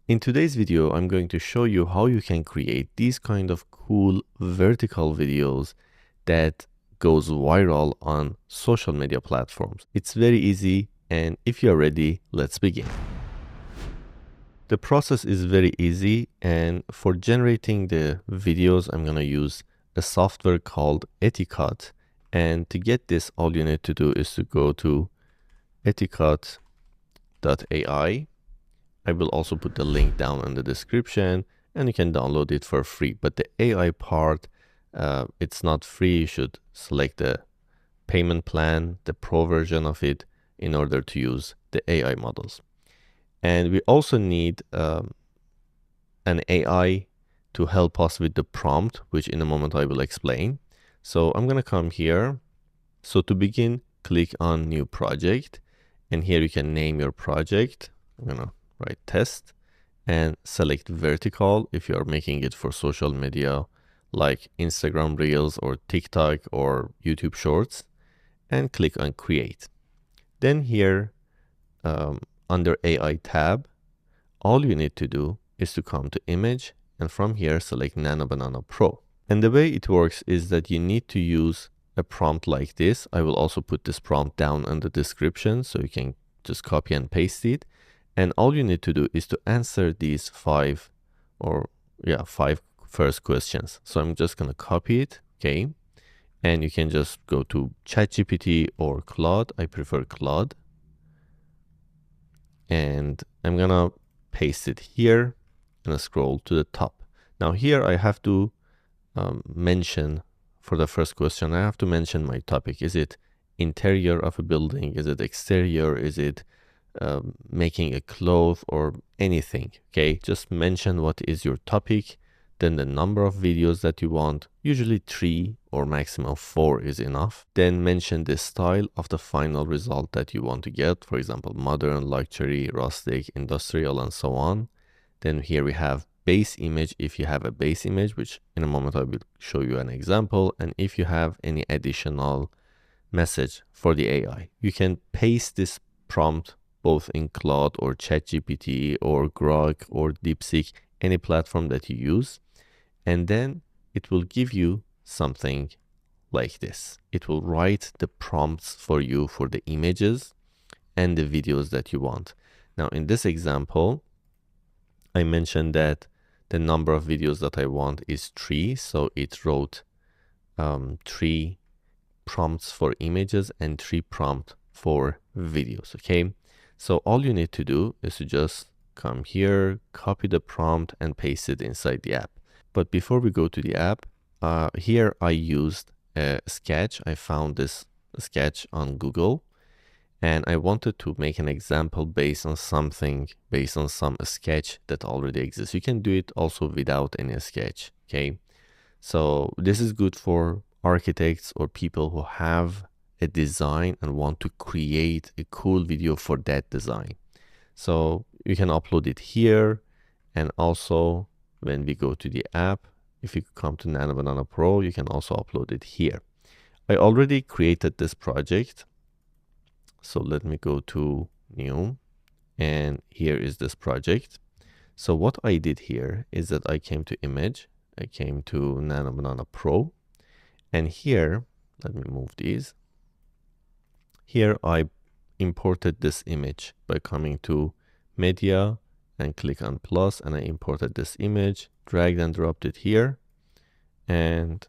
In today's video, I'm going to show you how you can create these kind of cool vertical videos that goes viral on social media platforms. It's very easy, and if you're ready, let's begin. The process is very easy, and for generating the videos, I'm gonna use a software called EtiCut. And to get this, all you need to do is to go to eticut.ai. I will also put the link down in the description, and you can download it for free. But the AI part, it's not free. You should select the payment plan, the pro version of it, in order to use the AI models. And we also need an AI to help us with the prompt, which in a moment I will explain. So I'm gonna come here. So to begin, click on new project, and here you can name your project. I'm gonna write test and select vertical if you are making it for social media like Instagram Reels or TikTok or YouTube Shorts, and click on create. Then here under AI tab, all you need to do is to come to image, and from here select Nano Banana Pro. And the way it works is that you need to use a prompt like this. I will also put this prompt down in the description so you can just copy and paste it. And all you need to do is to answer these five first questions. So I'm just gonna copy it, okay? And you can just go to ChatGPT or Claude. I prefer Claude. And I'm gonna paste it here and scroll to the top. Now here I have to mention, for the first question, I have to mention my topic. Is it interior of a building? Is it exterior? Is it making a cloth or anything? Okay, just mention what is your topic, then the number of videos that you want, usually 3 or maximum 4 is enough. Then mention the style of the final result that you want to get, for example, modern, luxury, rustic, industrial, and so on. Then here we have base image, if you have a base image, which in a moment I will show you an example, and if you have any additional message for the AI. You can paste this prompt both in Claude or ChatGPT or Grok or DeepSeek, any platform that you use, and then it will give you something like this. It will write the prompts for you for the images and the videos that you want. Now in this example, I mentioned that the number of videos that I want is 3, so it wrote 3 prompts for images and 3 prompts for videos. Okay, so all you need to do is to just come here, copy the prompt and paste it inside the app. But before we go to the app, here I used a sketch. I found this sketch on Google, and I wanted to make an example based on some sketch that already exists. You can do it also without any sketch. Okay, so this is good for architects or people who have a design and want to create a cool video for that design. So you can upload it here, and also when we go to the app, if you come to Nano Banana Pro, you can also upload it here. I already created this project, so let me go to new, and here is this project. So what I did here is that I came to image, I came to Nano Banana Pro, and here, let me move these. Here I imported this image by coming to media and click on plus, and I imported this image, dragged and dropped it here, and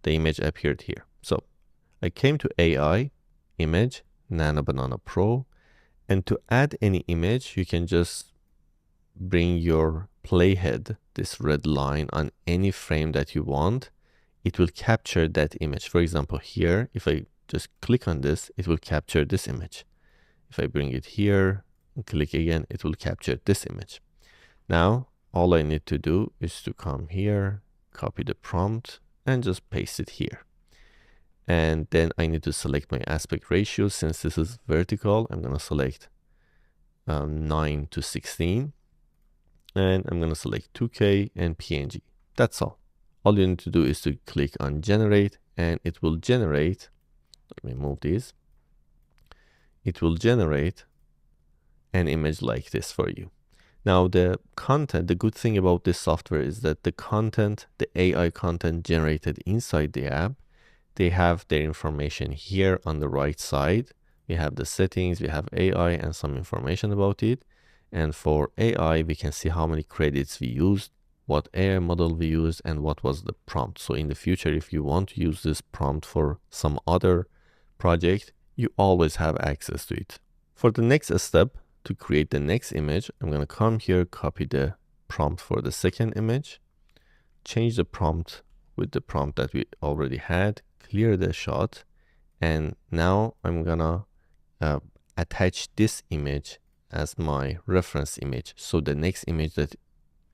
the image appeared here. So I came to AI, image, Nano Banana Pro, and to add any image, you can just bring your playhead, this red line, on any frame that you want. It will capture that image. For example, here, if I just click on this, it will capture this image. If I bring it here and click again, it will capture this image. Now, all I need to do is to come here, copy the prompt, and just paste it here. And then I need to select my aspect ratio. Since this is vertical, I'm gonna select 9:16. And I'm gonna select 2K and PNG. That's all. All you need to do is to click on generate, and it will generate, let me move these. It will generate an image like this for you. Now the content, the good thing about this software is that the content, the AI content generated inside the app, they have their information here on the right side. We have the settings, we have AI and some information about it. And for AI, we can see how many credits we used, what AI model we used, and what was the prompt. So in the future, if you want to use this prompt for some other project, you always have access to it. For the next step, to create the next image, I'm going to come here, copy the prompt for the second image, change the prompt with the prompt that we already had, clear the shot, and now I'm gonna attach this image as my reference image. So the next image that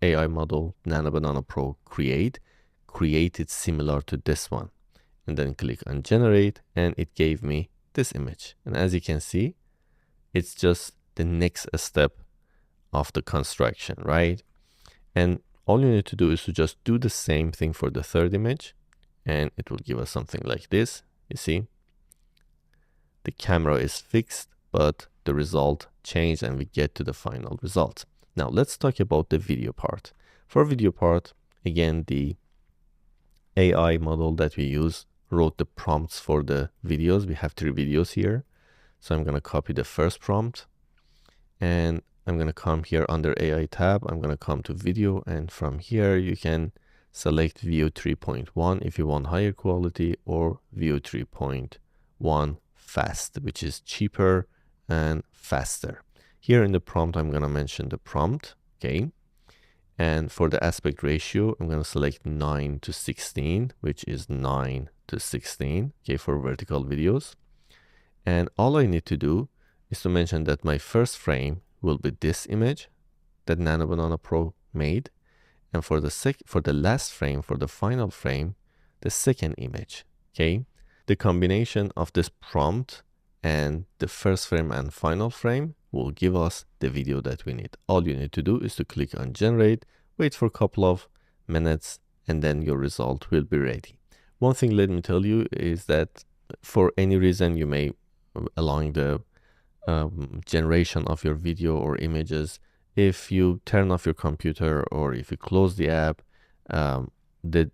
AI model Nano Banana Pro created similar to this one. And then click on generate, and it gave me this image. And as you can see, it's just the next step of the construction, right? And all you need to do is to just do the same thing for the third image, and it will give us something like this. You see, the camera is fixed, but the result changed and we get to the final result. Now let's talk about the video part. For video part, again, the AI model that we use wrote the prompts for the videos. We have 3 videos here. So I'm going to copy the first prompt, and I'm going to come here under AI tab. I'm going to come to video, and from here you can select View 3.1 if you want higher quality, or View 3.1 fast, which is cheaper and faster. Here in the prompt, I'm going to mention the prompt, okay? And for the aspect ratio, I'm going to select 9:16, which is 9:16, okay, for vertical videos. And all I need to do is to mention that my first frame will be this image that Nano Banana Pro made. And for the last frame, for the final frame, the second image, okay? The combination of this prompt and the first frame and final frame will give us the video that we need. All you need to do is to click on generate, wait for a couple of minutes, and then your result will be ready. One thing let me tell you is that for any reason you may, along the generation of your video or images, if you turn off your computer or if you close the app, the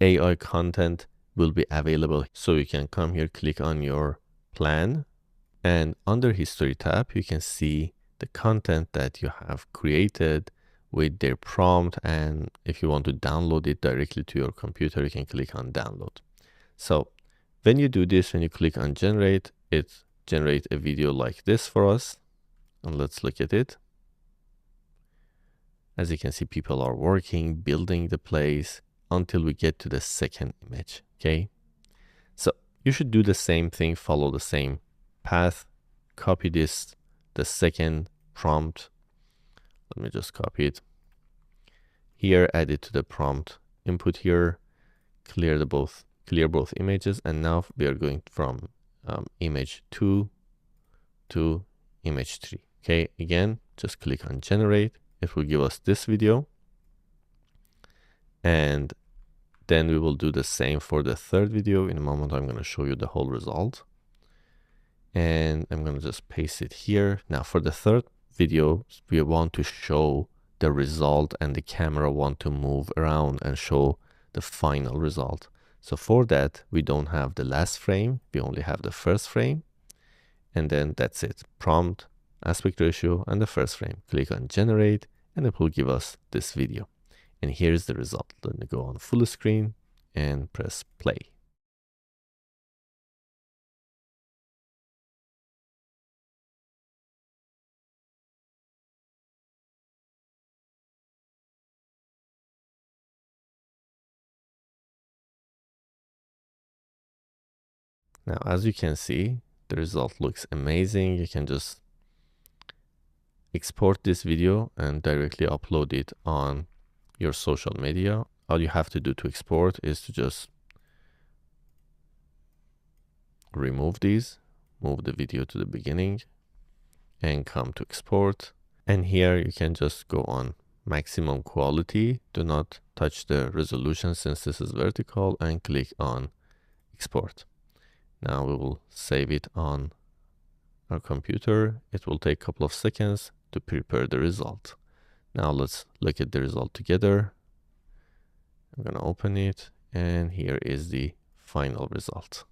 AI content will be available. So you can come here, click on your plan, and under history tab, you can see the content that you have created with their prompt. And if you want to download it directly to your computer, you can click on download. So when you do this, when you click on generate, it generates a video like this for us. And let's look at it. As you can see, people are working, building the place until we get to the second image, okay? So you should do the same thing, follow the same path, copy this, the second prompt. Let me just copy it. Here, add it to the prompt, input here, clear both images, and now we are going from image 2 to image 3. Okay, again, just click on generate. It will give us this video. And then we will do the same for the third video. In a moment, I'm going to show you the whole result. And I'm going to just paste it here. Now for the third video, we want to show the result, and the camera want to move around and show the final result. So for that, we don't have the last frame. We only have the first frame. And then that's it. Prompt, aspect ratio, and the first frame. Click on generate, and it will give us this video. And here's the result. Let me go on full screen and press play. Now, as you can see, the result looks amazing. You can just export this video and directly upload it on your social media. All you have to do to export is to just remove these, move the video to the beginning, and come to export. And here you can just go on maximum quality. Do not touch the resolution since this is vertical, and click on export. Now we will save it on our computer. It will take a couple of seconds to prepare the result. Now let's look at the result together. I'm gonna open it, and here is the final result.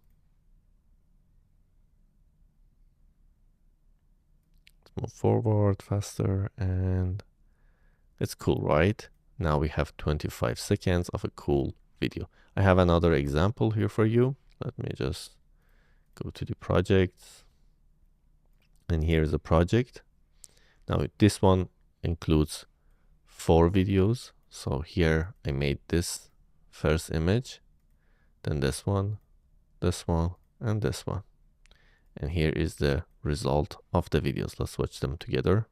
Let's move forward faster, and it's cool, right? Now we have 25 seconds of a cool video. I have another example here for you. Let me just go to the project, and here's the project. Now this one includes 4 videos. So here I made this first image, then this one, and this one. And here is the result of the videos. Let's watch them together.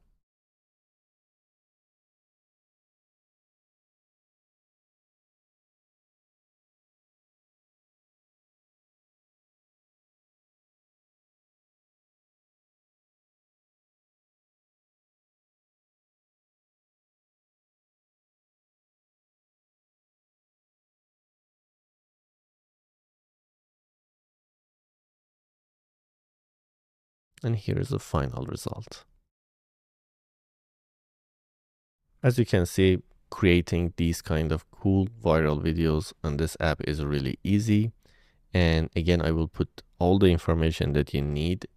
And here is the final result. As you can see, creating these kind of cool viral videos on this app is really easy. And again, I will put all the information that you need,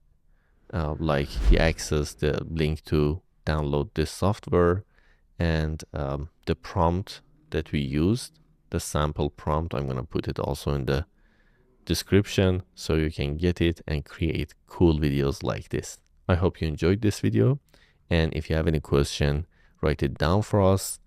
like the access, the link to download this software, and the prompt that we used, the sample prompt. I'm gonna put it also in the description so you can get it and create cool videos like this. I hope you enjoyed this video, and if you have any question, write it down for us,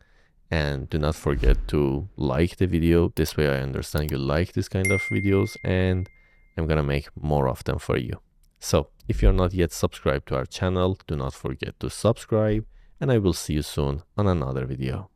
and do not forget to like the video. This way I understand you like this kind of videos, and I'm gonna make more of them for you. So if you're not yet subscribed to our channel, do not forget to subscribe, and I will see you soon on another video.